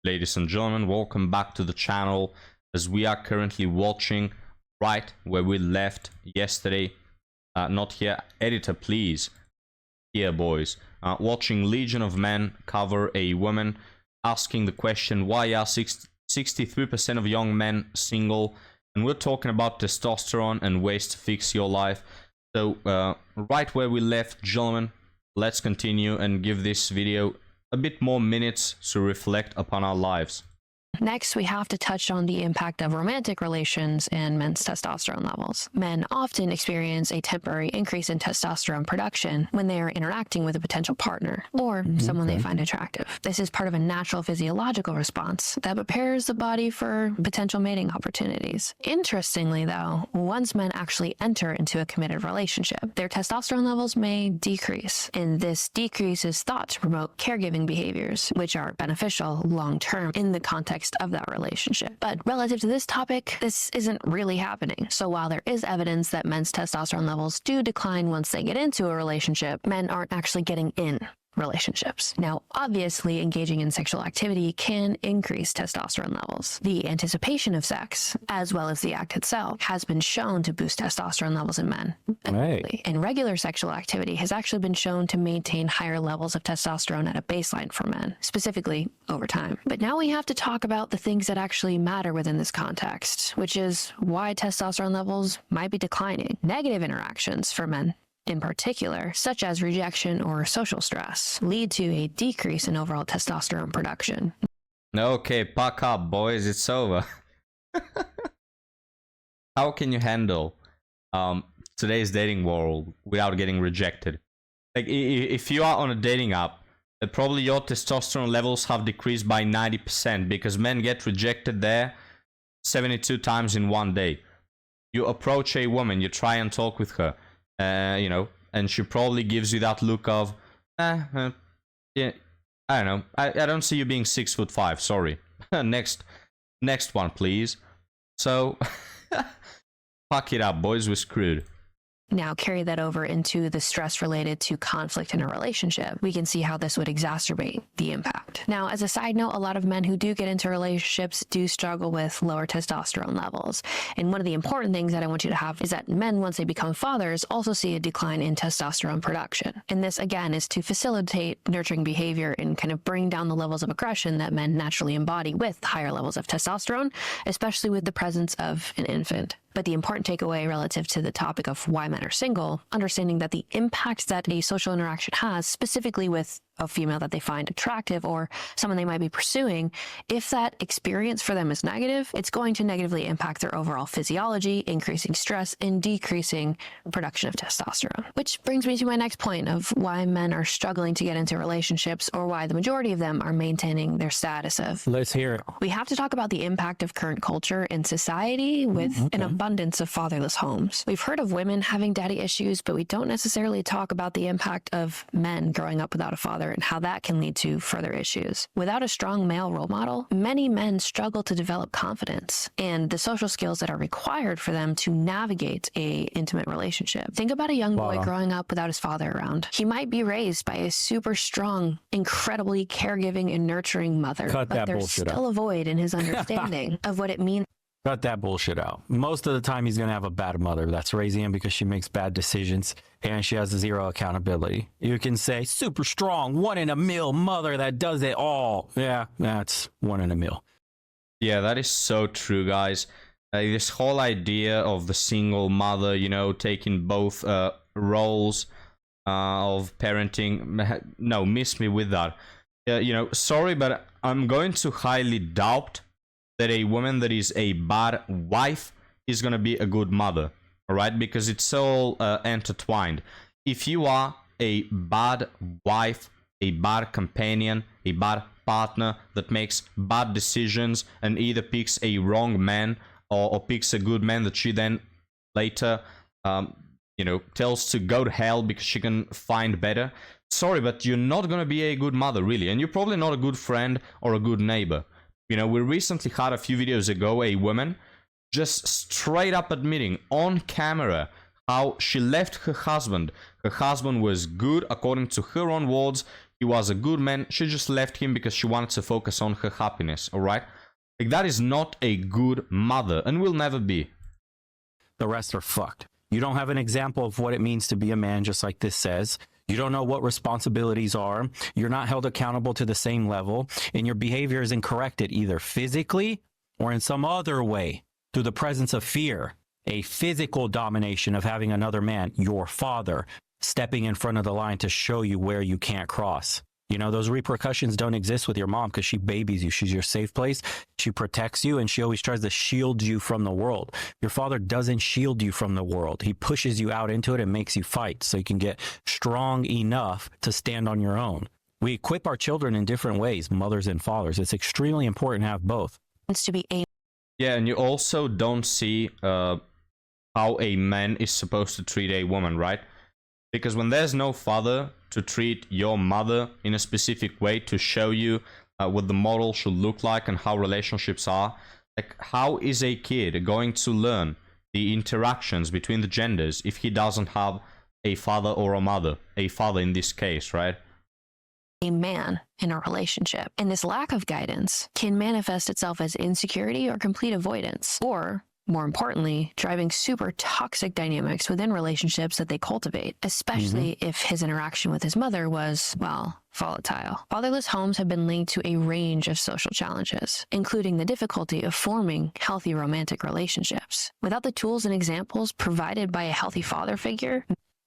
Ladies and gentlemen, welcome back to the channel as we are currently watching right where we left yesterday. Not here, editor please. Here boys. Watching Legion of Men cover a woman asking the question, why are 63% of young men single? And we're talking about testosterone and ways to fix your life. So right where we left, gentlemen, let's continue and give this video a bit more minutes to reflect upon our lives. Next, we have to touch on the impact of romantic relations and men's testosterone levels. Men often experience a temporary increase in testosterone production when they are interacting with a potential partner or someone they find attractive. This is part of a natural physiological response that prepares the body for potential mating opportunities. Interestingly, though, once men actually enter into a committed relationship, their testosterone levels may decrease, and this decrease is thought to promote caregiving behaviors, which are beneficial long-term in the context of that relationship. But relative to this topic, this isn't really happening. So while there is evidence that men's testosterone levels do decline once they get into a relationship, men aren't actually getting in relationships. Now, obviously, engaging in sexual activity can increase testosterone levels. The anticipation of sex, as well as the act itself, has been shown to boost testosterone levels in men. Right. And regular sexual activity has actually been shown to maintain higher levels of testosterone at a baseline for men, specifically over time. But now we have to talk about the things that actually matter within this context, which is why testosterone levels might be declining. Negative interactions for men in particular, such as rejection or social stress, lead to a decrease in overall testosterone production. Okay, pack up boys, it's over. How can you handle today's dating world without getting rejected? Like if you are on a dating app, probably your testosterone levels have decreased by 90% because men get rejected there 72 times in one day. You approach a woman, you try and talk with her, you know, and she probably gives you that look of, yeah, I don't know, I don't see you being 6'5", sorry. Next one, please. So, pack it up, boys, we're screwed. Now carry that over into the stress related to conflict in a relationship. We can see how this would exacerbate the impact. Now, as a side note, a lot of men who do get into relationships do struggle with lower testosterone levels. And one of the important things that I want you to have is that men, once they become fathers, also see a decline in testosterone production. And this, again, is to facilitate nurturing behavior and kind of bring down the levels of aggression that men naturally embody with higher levels of testosterone, especially with the presence of an infant. But the important takeaway relative to the topic of why men are single, understanding that the impact that a social interaction has, specifically with a female that they find attractive or someone they might be pursuing, if that experience for them is negative, it's going to negatively impact their overall physiology, increasing stress and decreasing production of testosterone. Which brings me to my next point of why men are struggling to get into relationships, or why the majority of them are maintaining their status of. Let's hear it. We have to talk about the impact of current culture and society with an abundance of fatherless homes. We've heard of women having daddy issues, but we don't necessarily talk about the impact of men growing up without a father and how that can lead to further issues. Without a strong male role model, many men struggle to develop confidence and the social skills that are required for them to navigate a intimate relationship. Think about a young boy growing up without his father around. He might be raised by a super strong, incredibly caregiving and nurturing mother, but there's still a void in his understanding of what it means. Cut that bullshit out. Most of the time, he's going to have a bad mother that's raising him because she makes bad decisions and she has zero accountability. You can say, super strong, 1 in a mil mother that does it all. Yeah, that's 1 in a mil. Yeah, that is so true, guys. This whole idea of the single mother, you know, taking both roles of parenting, no, miss me with that. You know, sorry, but I'm going to highly doubt that a woman that is a bad wife is going to be a good mother, all right? Because it's all intertwined. If you are a bad wife, a bad companion, a bad partner that makes bad decisions and either picks a wrong man or picks a good man that she then later, you know, tells to go to hell because she can find better, sorry, but you're not going to be a good mother, really. And you're probably not a good friend or a good neighbor. You know, we recently had a few videos ago a woman just straight up admitting on camera how she left her husband. Her husband was good, according to her own words. he was a good man. She just left him because she wanted to focus on her happiness, alright? Like, that is not a good mother and will never be. The rest are fucked. You don't have an example of what it means to be a man, just like this says. You don't know what responsibilities are. You're not held accountable to the same level, and your behavior isn't corrected either physically or in some other way through the presence of fear, a physical domination of having another man, your father, stepping in front of the line to show you where you can't cross. You know, those repercussions don't exist with your mom because she babies you. She's your safe place. She protects you, and she always tries to shield you from the world. Your father doesn't shield you from the world. He pushes you out into it and makes you fight so you can get strong enough to stand on your own. We equip our children in different ways, mothers and fathers. It's extremely important to have both. To be a Yeah, and you also don't see how a man is supposed to treat a woman, right? Because when there's no father to treat your mother in a specific way, to show you what the model should look like and how relationships are, like, how is a kid going to learn the interactions between the genders if he doesn't have a father or a mother? A father in this case, right? a man in a relationship. And this lack of guidance can manifest itself as insecurity or complete avoidance, or more importantly, driving super toxic dynamics within relationships that they cultivate, especially if his interaction with his mother was, well, volatile. Fatherless homes have been linked to a range of social challenges, including the difficulty of forming healthy romantic relationships. Without the tools and examples provided by a healthy father figure,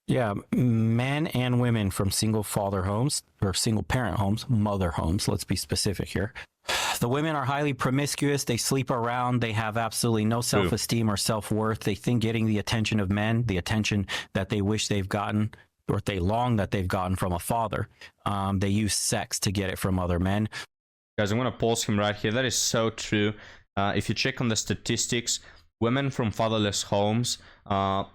yeah, men and women from single father homes or single parent homes, mother homes, let's be specific here. The women are highly promiscuous. They sleep around. They have absolutely no self-esteem or self-worth. They think getting the attention of men, the attention that they wish they've gotten or they long that they've gotten from a father, they use sex to get it from other men. Guys, I'm going to pause him right here. That is so true. If you check on the statistics, women from fatherless homes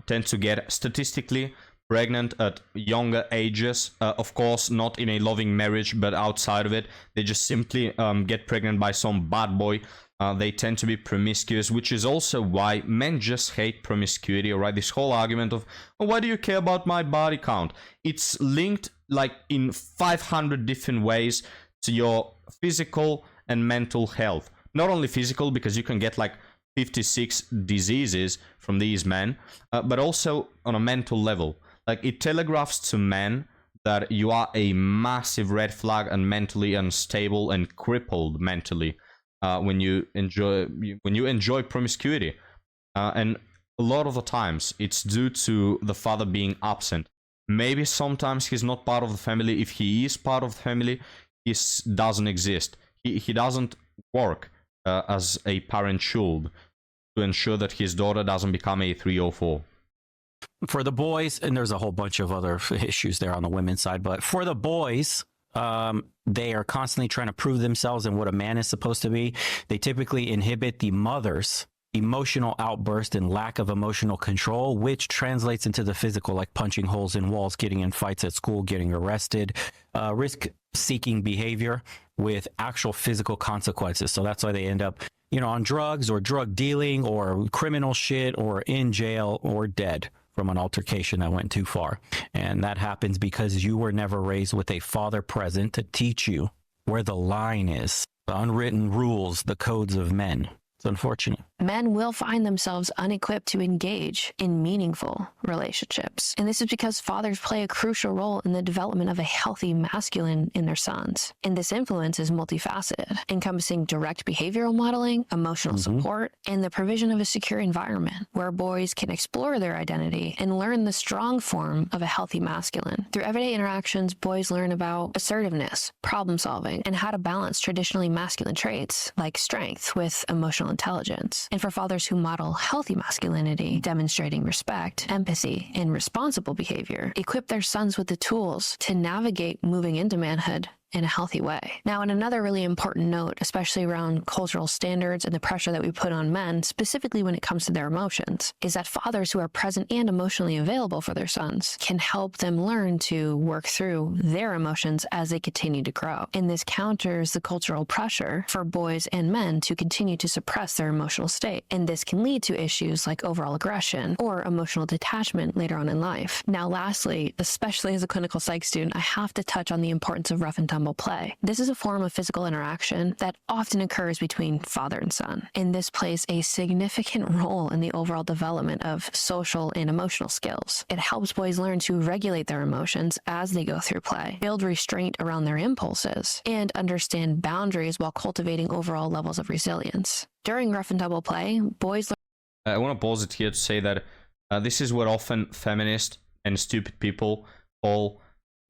tend to get statistically pregnant at younger ages. Of course, not in a loving marriage, but outside of it. They just simply get pregnant by some bad boy. They tend to be promiscuous, which is also why men just hate promiscuity, alright? This whole argument of, oh, why do you care about my body count? It's linked like in 500 different ways to your physical and mental health. Not only physical, because you can get like 56 diseases from these men, but also on a mental level. Like, it telegraphs to men that you are a massive red flag and mentally unstable and crippled mentally when you enjoy promiscuity. And a lot of the times it's due to the father being absent. Maybe sometimes he's not part of the family. If he is part of the family, he doesn't exist. He doesn't work as a parent should to ensure that his daughter doesn't become a 304. For the boys, and there's a whole bunch of other issues there on the women's side, but for the boys, they are constantly trying to prove themselves and what a man is supposed to be. They typically inhibit the mother's emotional outburst and lack of emotional control, which translates into the physical, like punching holes in walls, getting in fights at school, getting arrested, risk-seeking behavior with actual physical consequences. So that's why they end up, on drugs or drug dealing or criminal shit or in jail or dead from an altercation that went too far. And that happens because you were never raised with a father present to teach you where the line is, the unwritten rules, the codes of men. It's unfortunate. Men will find themselves unequipped to engage in meaningful relationships. And this is because fathers play a crucial role in the development of a healthy masculine in their sons. And this influence is multifaceted, encompassing direct behavioral modeling, emotional support, and the provision of a secure environment where boys can explore their identity and learn the strong form of a healthy masculine. Through everyday interactions, boys learn about assertiveness, problem solving, and how to balance traditionally masculine traits like strength with emotional intelligence. And for fathers who model healthy masculinity, demonstrating respect, empathy, and responsible behavior, equip their sons with the tools to navigate moving into manhood in a healthy way. Now, in another really important note, especially around cultural standards and the pressure that we put on men, specifically when it comes to their emotions, is that fathers who are present and emotionally available for their sons can help them learn to work through their emotions as they continue to grow. And this counters the cultural pressure for boys and men to continue to suppress their emotional state. And this can lead to issues like overall aggression or emotional detachment later on in life. Now, lastly, especially as a clinical psych student, I have to touch on the importance of rough and tumble play. This is a form of physical interaction that often occurs between father and son, and this plays a significant role in the overall development of social and emotional skills. It helps boys learn to regulate their emotions as they go through play, build restraint around their impulses, and understand boundaries while cultivating overall levels of resilience. During rough and tumble play, boys I want to pause it here to say that this is what often feminist and stupid people call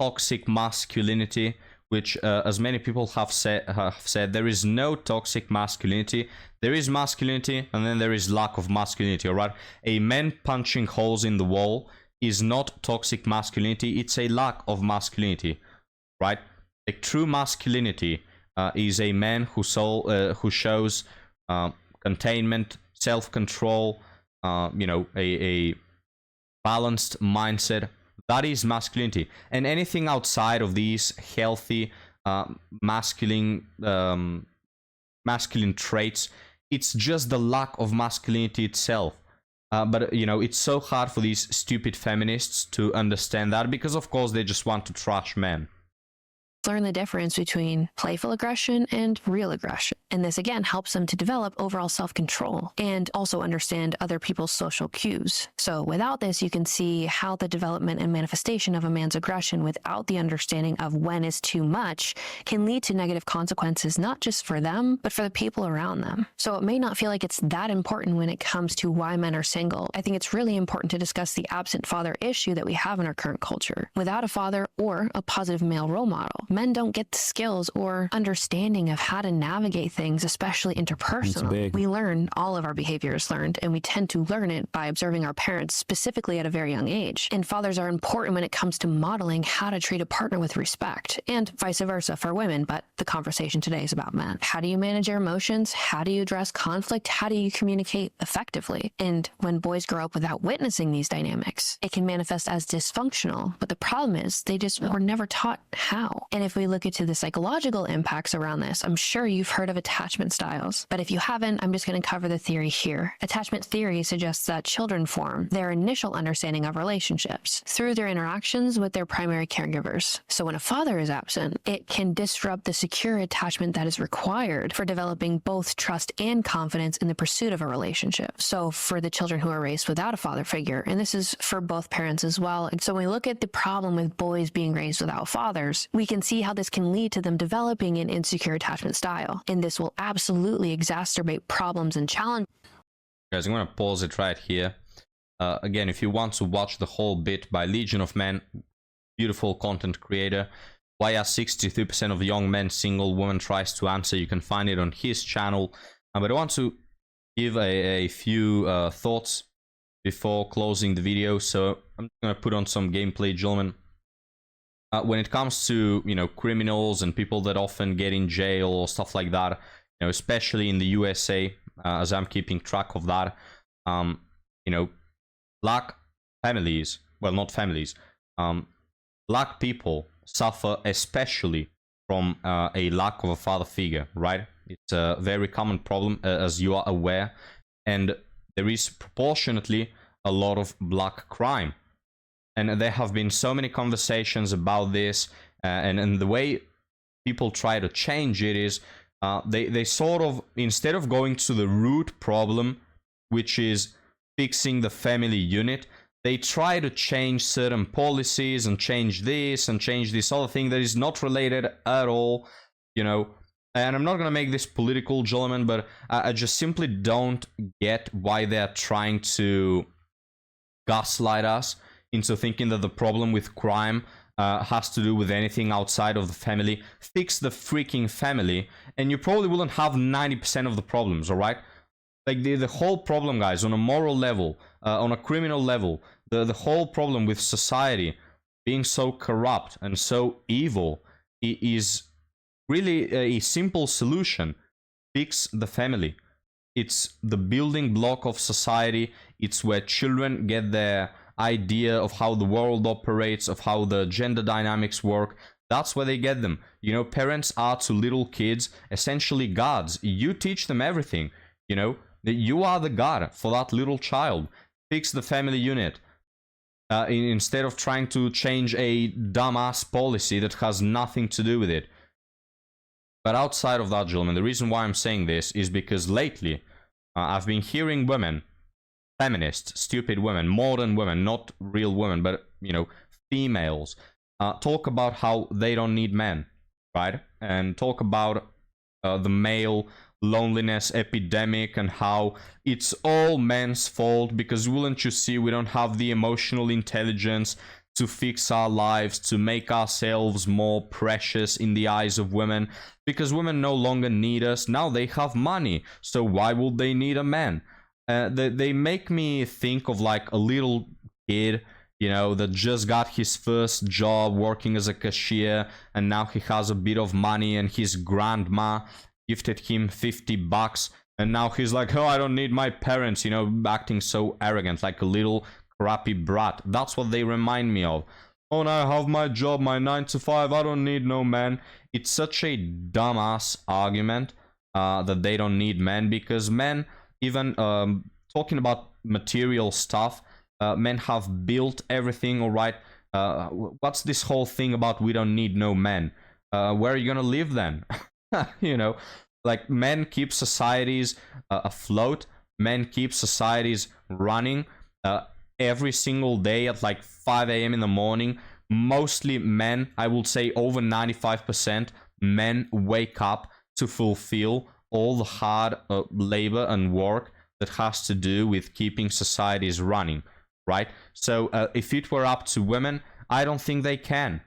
toxic masculinity, which, as many people have said, there is no toxic masculinity. There is masculinity, and then there is lack of masculinity. All right, a man punching holes in the wall is not toxic masculinity. It's a lack of masculinity, right? Like true masculinity is a man who shows containment, self-control, a balanced mindset. That is masculinity. And anything outside of these healthy masculine traits, it's just the lack of masculinity itself. But it's so hard for these stupid feminists to understand that, because of course they just want to trash men. learn the difference between playful aggression and real aggression. And this again helps them to develop overall self-control and also understand other people's social cues. So without this, you can see how the development and manifestation of a man's aggression without the understanding of when is too much can lead to negative consequences, not just for them, but for the people around them. So it may not feel like it's that important when it comes to why men are single. I think it's really important to discuss the absent father issue that we have in our current culture. Without a father or a positive male role model, men don't get the skills or understanding of how to navigate things, especially interpersonally. We learn, all of our behavior is learned, and we tend to learn it by observing our parents, specifically at a very young age. And fathers are important when it comes to modeling how to treat a partner with respect, and vice versa for women, but the conversation today is about men. How do you manage your emotions? How do you address conflict? How do you communicate effectively? And when boys grow up without witnessing these dynamics, it can manifest as dysfunctional, but the problem is they just were never taught how. And if we look into the psychological impacts around this, I'm sure you've heard of attachment styles, but if you haven't, I'm just going to cover the theory here. Attachment theory suggests that children form their initial understanding of relationships through their interactions with their primary caregivers. So when a father is absent, it can disrupt the secure attachment that is required for developing both trust and confidence in the pursuit of a relationship. So for the children who are raised without a father figure, and this is for both parents as well. And so when we look at the problem with boys being raised without fathers, we can see how this can lead to them developing an insecure attachment style. And this will absolutely exacerbate problems and challenges. Guys, I'm going to pause it right here. Again, if you want to watch the whole bit by Legion of Men, beautiful content creator, why are 63% of young men single? Woman tries to answer. You can find it on his channel. But I want to give a few thoughts before closing the video. So I'm going to put on some gameplay, gentlemen. When it comes to, criminals and people that often get in jail or stuff like that, especially in the USA, as I'm keeping track of that, black families, well, not families, black people suffer especially from a lack of a father figure, right? It's a very common problem, as you are aware, and there is proportionately a lot of black crime. And there have been so many conversations about this, and the way people try to change it is they sort of, instead of going to the root problem, which is fixing the family unit, they try to change certain policies and change this and change this other thing that is not related at all, And I'm not going to make this political, gentlemen, but I just simply don't get why they're trying to gaslight us into thinking that the problem with crime has to do with anything outside of the family. Fix the freaking family, and you probably wouldn't have 90% of the problems, all right? Like the whole problem, guys, on a moral level, on a criminal level, the whole problem with society being so corrupt and so evil is really a simple solution. Fix the family. It's the building block of society. It's where children get their idea of how the world operates, of how the gender dynamics work. That's where they get them. You know, parents are to little kids essentially gods. You teach them everything. You know, you are the god for that little child. Fix the family unit. Instead of trying to change a dumbass policy that has nothing to do with it. But outside of that, gentlemen, the reason why I'm saying this is because lately I've been hearing women, feminists, stupid women, modern women, not real women, but, you know, females, talk about how they don't need men, right? And talk about the male loneliness epidemic and how it's all men's fault because, wouldn't you see, we don't have the emotional intelligence to fix our lives, to make ourselves more precious in the eyes of women, because women no longer need us. Now they have money, so why would they need a man? They make me think of like a little kid, you know, that just got his first job working as a cashier, and now he has a bit of money and his grandma gifted him $50, and now he's like, oh, I don't need my parents, you know, acting so arrogant like a little crappy brat. That's what they remind me of. Oh, no, I have my job, my 9 to 5, I don't need no man. It's such a dumbass argument that they don't need men, because men, even talking about material stuff, men have built everything, all right? What's this whole thing about we don't need no men? Where are you gonna live then? You know, like, men keep societies afloat. Men keep societies running every single day at like 5 a.m. in the morning. Mostly men, I would say over 95% men wake up to fulfill all the hard labor and work that has to do with keeping societies running, right? So if it were up to women, I don't think they can.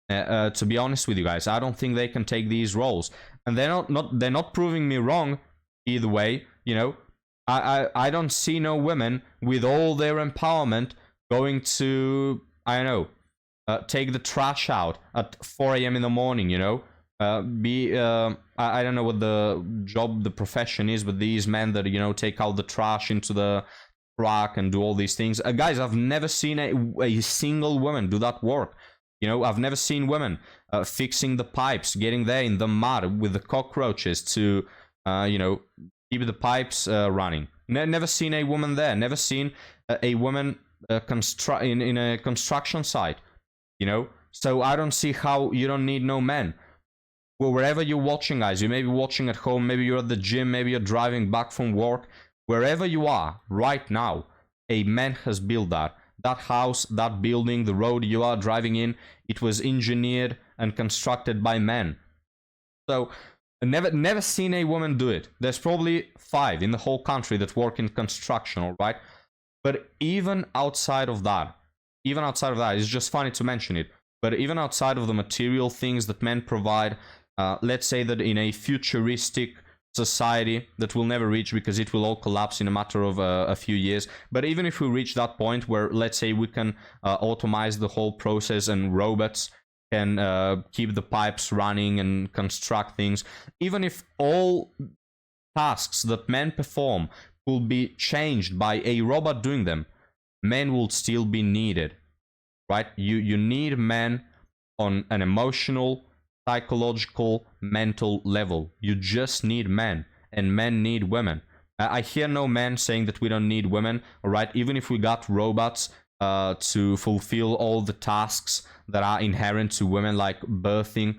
To be honest with you guys, I don't think they can take these roles, and they're not proving me wrong either way. You know, I don't see no women with all their empowerment going to, I don't know, take the trash out at 4 a.m. in the morning. You know, I don't know what the job, the profession is, but these men that, you know, take out the trash into the truck and do all these things. Guys, I've never seen a single woman do that work. You know, I've never seen women fixing the pipes, getting there in the mud with the cockroaches to, you know, keep the pipes running. Never seen a woman there. Never seen a woman in a construction site. You know, so I don't see how you don't need no men. Well, wherever you're watching, guys, you may be watching at home, maybe you're at the gym, maybe you're driving back from work. Wherever you are right now, a man has built that. That house, that building, the road you are driving in, it was engineered and constructed by men. So, never seen a woman do it. There's probably 5 in the whole country that work in construction, all right? But even outside of that, it's just funny to mention it, but even outside of the material things that men provide, let's say that in a futuristic society that we'll never reach because it will all collapse in a matter of a few years, but even if we reach that point where, let's say, we can automate the whole process and robots can keep the pipes running and construct things, even if all tasks that men perform will be changed by a robot doing them, men will still be needed, right? You need men on an emotional, psychological, mental level. You just need men, and men need women. I hear no man saying that we don't need women, all right? Even if we got robots to fulfill all the tasks that are inherent to women, like birthing,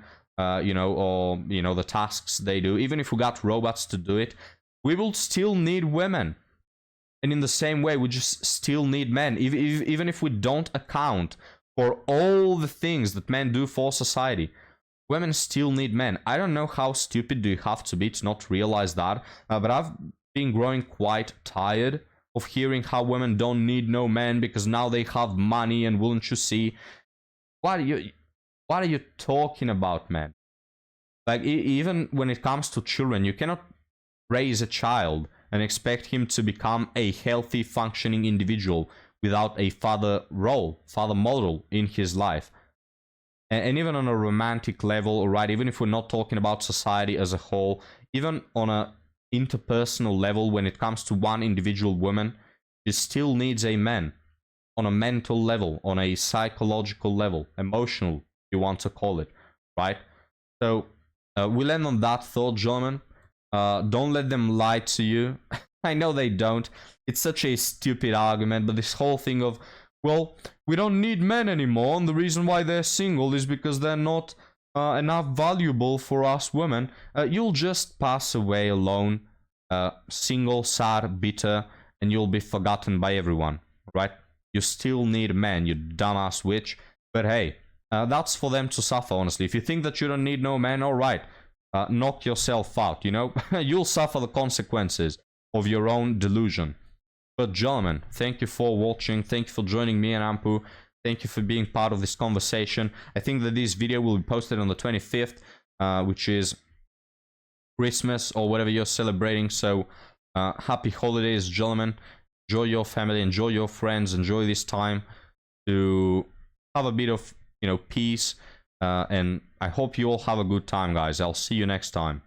you know, or, you know, the tasks they do, even if we got robots to do it, we will still need women. And in the same way, we just still need men, even if we don't account for all the things that men do for society. Women still need men. I don't know how stupid do you have to be to not realize that, but I've been growing quite tired of hearing how women don't need no men because now they have money, and wouldn't you see? What are you talking about, man? Like, even when it comes to children, you cannot raise a child and expect him to become a healthy, functioning individual without a father model in his life. and even on a romantic level, right? Even if we're not talking about society as a whole, even on a interpersonal level, when it comes to one individual woman, she still needs a man on a mental level, on a psychological level, emotional, if you want to call it, right? So we'll end on that thought, gentlemen. Don't let them lie to you. I know they don't. It's such a stupid argument, but this whole thing of, well, we don't need men anymore, and the reason why they're single is because they're not enough valuable for us women. You'll just pass away alone, single, sad, bitter, and you'll be forgotten by everyone, right? You still need men, you dumbass witch. But hey, that's for them to suffer, honestly. If you think that you don't need no man, alright. Knock yourself out, you know? You'll suffer the consequences of your own delusion. But gentlemen, thank you for watching. Thank you for joining me and Ampu. Thank you for being part of this conversation. I think that this video will be posted on the 25th, which is Christmas or whatever you're celebrating. So happy holidays, gentlemen. Enjoy your family, enjoy your friends, enjoy this time to have a bit of, peace. And I hope you all have a good time, guys. I'll see you next time.